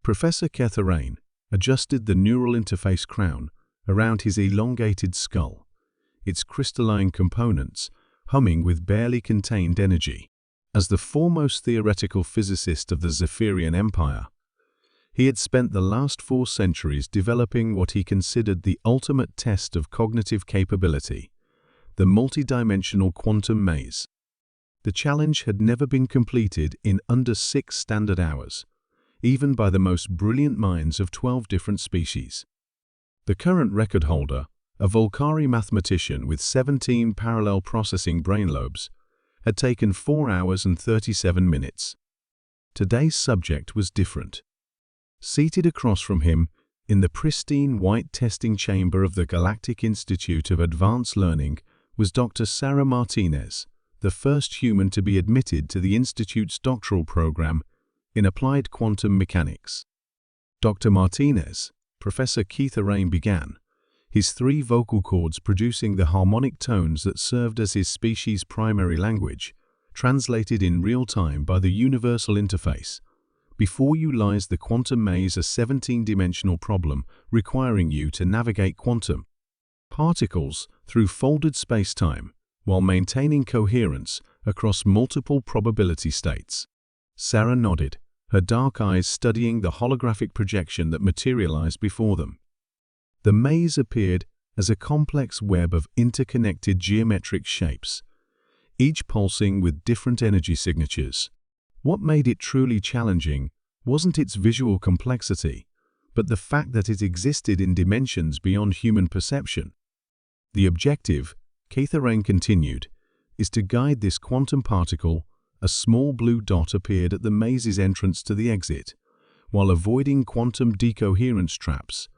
Professor Ketherane adjusted the neural interface crown around his elongated skull, its crystalline components humming with barely contained energy. As the foremost theoretical physicist of the Zephyrian Empire, he had spent the last 4 centuries developing what he considered the ultimate test of cognitive capability, the multidimensional quantum maze. The challenge had never been completed in under 6 standard hours, even by the most brilliant minds of 12 different species. The current record holder, a Volcari mathematician with 17 parallel processing brain lobes, had taken 4 hours and 37 minutes. Today's subject was different. Seated across from him, in the pristine white testing chamber of the Galactic Institute of Advanced Learning, was Dr. Sarah Martinez, the first human to be admitted to the Institute's doctoral program in applied quantum mechanics. Dr. Martinez, Professor Ketherane began, his 3 vocal cords producing the harmonic tones that served as his species' primary language, translated in real time by the universal interface. Before you lies the quantum maze, a 17-dimensional problem requiring you to navigate quantum particles through folded space-time while maintaining coherence across multiple probability states. Sarah nodded, her dark eyes studying the holographic projection that materialized before them. The maze appeared as a complex web of interconnected geometric shapes, each pulsing with different energy signatures. What made it truly challenging wasn't its visual complexity, but the fact that it existed in dimensions beyond human perception. The objective, Ketherane continued, is to guide this quantum particle. A small blue dot appeared at the maze's entrance to the exit, while avoiding quantum decoherence traps,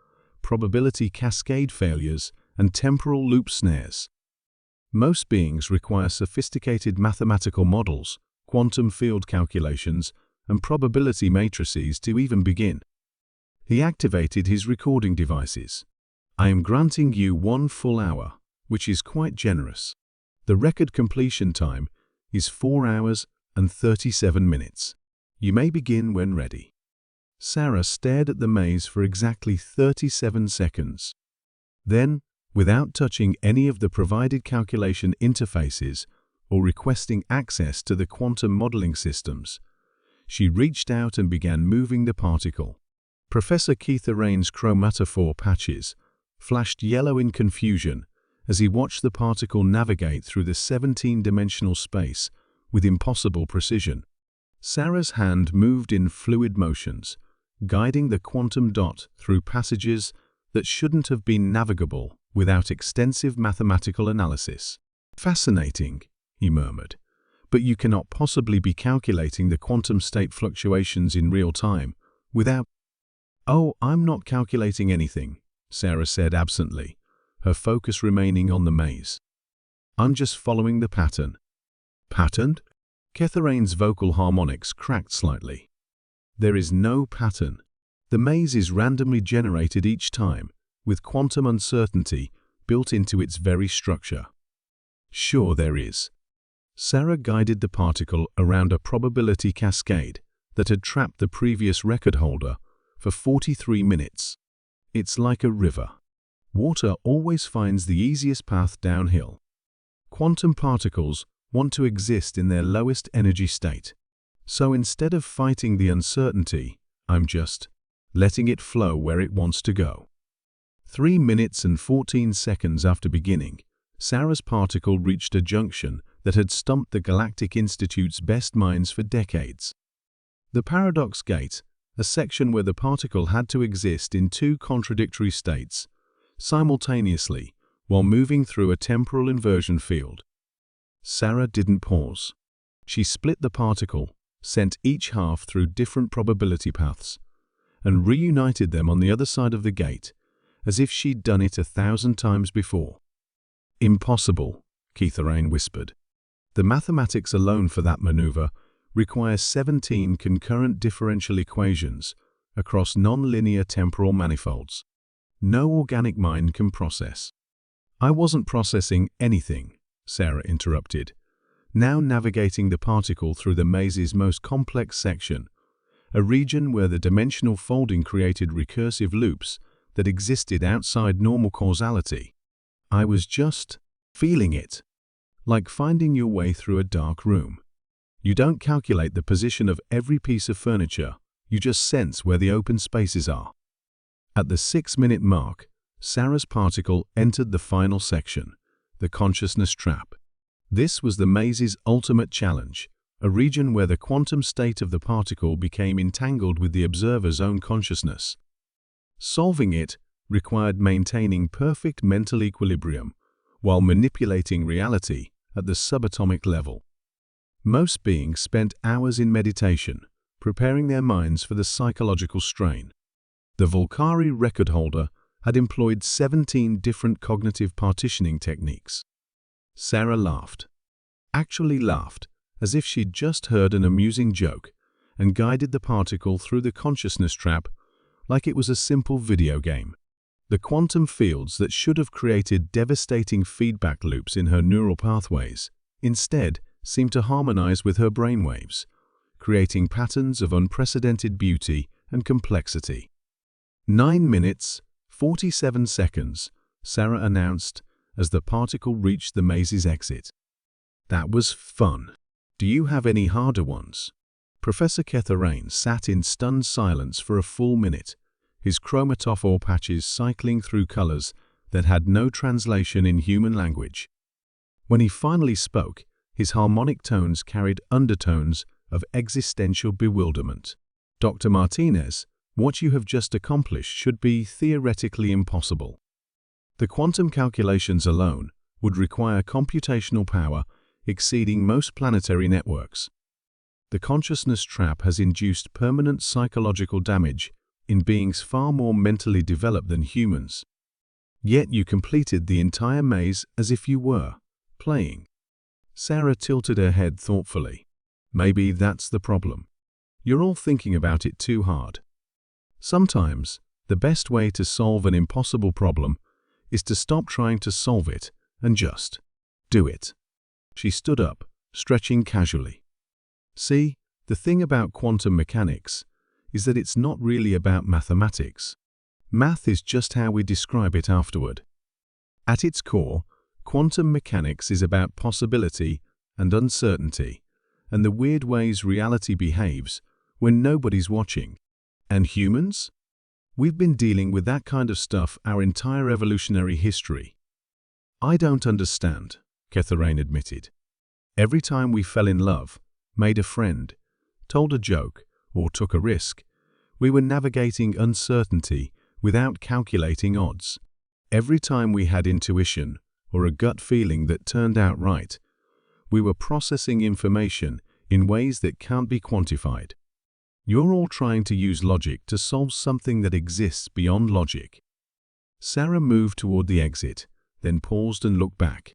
probability cascade failures, and temporal loop snares. Most beings require sophisticated mathematical models, quantum field calculations, and probability matrices to even begin. He activated his recording devices. I am granting you 1 full hour, which is quite generous. The record completion time is 4 hours and 37 minutes. You may begin when ready. Sarah stared at the maze for exactly 37 seconds. Then, without touching any of the provided calculation interfaces or requesting access to the quantum modeling systems, she reached out and began moving the particle. Professor Ketherane's chromatophore patches flashed yellow in confusion as he watched the particle navigate through the 17-dimensional space with impossible precision. Sarah's hand moved in fluid motions, guiding the quantum dot through passages that shouldn't have been navigable without extensive mathematical analysis. Fascinating, he murmured, but you cannot possibly be calculating the quantum state fluctuations in real time without— Oh, I'm not calculating anything, Sarah said absently, her focus remaining on the maze. I'm just following the pattern. Pattern? Ketherane's vocal harmonics cracked slightly. There is no pattern. The maze is randomly generated each time, with quantum uncertainty built into its very structure. Sure there is. Sarah guided the particle around a probability cascade that had trapped the previous record holder for 43 minutes. It's like a river. Water always finds the easiest path downhill. Quantum particles want to exist in their lowest energy state. So instead of fighting the uncertainty, I'm just letting it flow where it wants to go. 3 minutes and 14 seconds after beginning, Sarah's particle reached a junction that had stumped the Galactic Institute's best minds for decades. The paradox gate, a section where the particle had to exist in 2 contradictory states simultaneously while moving through a temporal inversion field. Sarah didn't pause. She split the particle, sent each half through different probability paths, and reunited them on the other side of the gate, as if she'd done it 1,000 times before. Impossible, Ketherane whispered. The mathematics alone for that maneuver requires 17 concurrent differential equations across non-linear temporal manifolds. No organic mind can process. I wasn't processing anything, Sarah interrupted, now navigating the particle through the maze's most complex section, a region where the dimensional folding created recursive loops that existed outside normal causality. I was just feeling it, like finding your way through a dark room. You don't calculate the position of every piece of furniture, you just sense where the open spaces are. At the 6-minute mark, Sarah's particle entered the final section, the consciousness trap. This was the maze's ultimate challenge, a region where the quantum state of the particle became entangled with the observer's own consciousness. Solving it required maintaining perfect mental equilibrium while manipulating reality at the subatomic level. Most beings spent hours in meditation, preparing their minds for the psychological strain. The Volcari record holder had employed 17 different cognitive partitioning techniques. Sarah laughed. Actually laughed, as if she'd just heard an amusing joke, and guided the particle through the consciousness trap like it was a simple video game. The quantum fields that should have created devastating feedback loops in her neural pathways instead seemed to harmonize with her brainwaves, creating patterns of unprecedented beauty and complexity. 9 minutes, 47 seconds, Sarah announced as the particle reached the maze's exit. That was fun. Do you have any harder ones? Professor Kethorain sat in stunned silence for a full minute, his chromatophore patches cycling through colors that had no translation in human language. When he finally spoke, his harmonic tones carried undertones of existential bewilderment. Dr. Martinez, what you have just accomplished should be theoretically impossible. The quantum calculations alone would require computational power exceeding most planetary networks. The consciousness trap has induced permanent psychological damage in beings far more mentally developed than humans. Yet you completed the entire maze as if you were playing. Sarah tilted her head thoughtfully. Maybe that's the problem. You're all thinking about it too hard. Sometimes, the best way to solve an impossible problem is to stop trying to solve it and just do it. She stood up, stretching casually. See, the thing about quantum mechanics is that it's not really about mathematics. Math is just how we describe it afterward. At its core, quantum mechanics is about possibility and uncertainty, and the weird ways reality behaves when nobody's watching. And humans? We've been dealing with that kind of stuff our entire evolutionary history. I don't understand, Kethorain admitted. Every time we fell in love, made a friend, told a joke, or took a risk, we were navigating uncertainty without calculating odds. Every time we had intuition or a gut feeling that turned out right, we were processing information in ways that can't be quantified. You're all trying to use logic to solve something that exists beyond logic. Sarah moved toward the exit, then paused and looked back.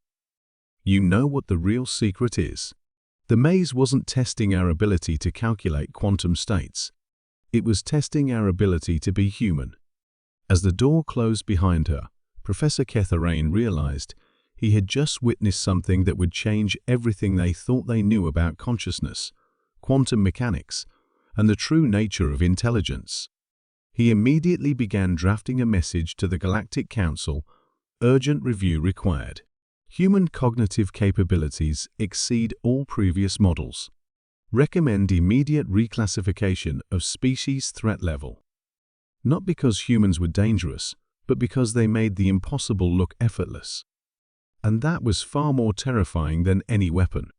You know what the real secret is. The maze wasn't testing our ability to calculate quantum states. It was testing our ability to be human. As the door closed behind her, Professor Kethorain realized he had just witnessed something that would change everything they thought they knew about consciousness, quantum mechanics, and the true nature of intelligence. He immediately began drafting a message to the Galactic Council: urgent review required. Human cognitive capabilities exceed all previous models. Recommend immediate reclassification of species threat level. Not because humans were dangerous, but because they made the impossible look effortless. And that was far more terrifying than any weapon.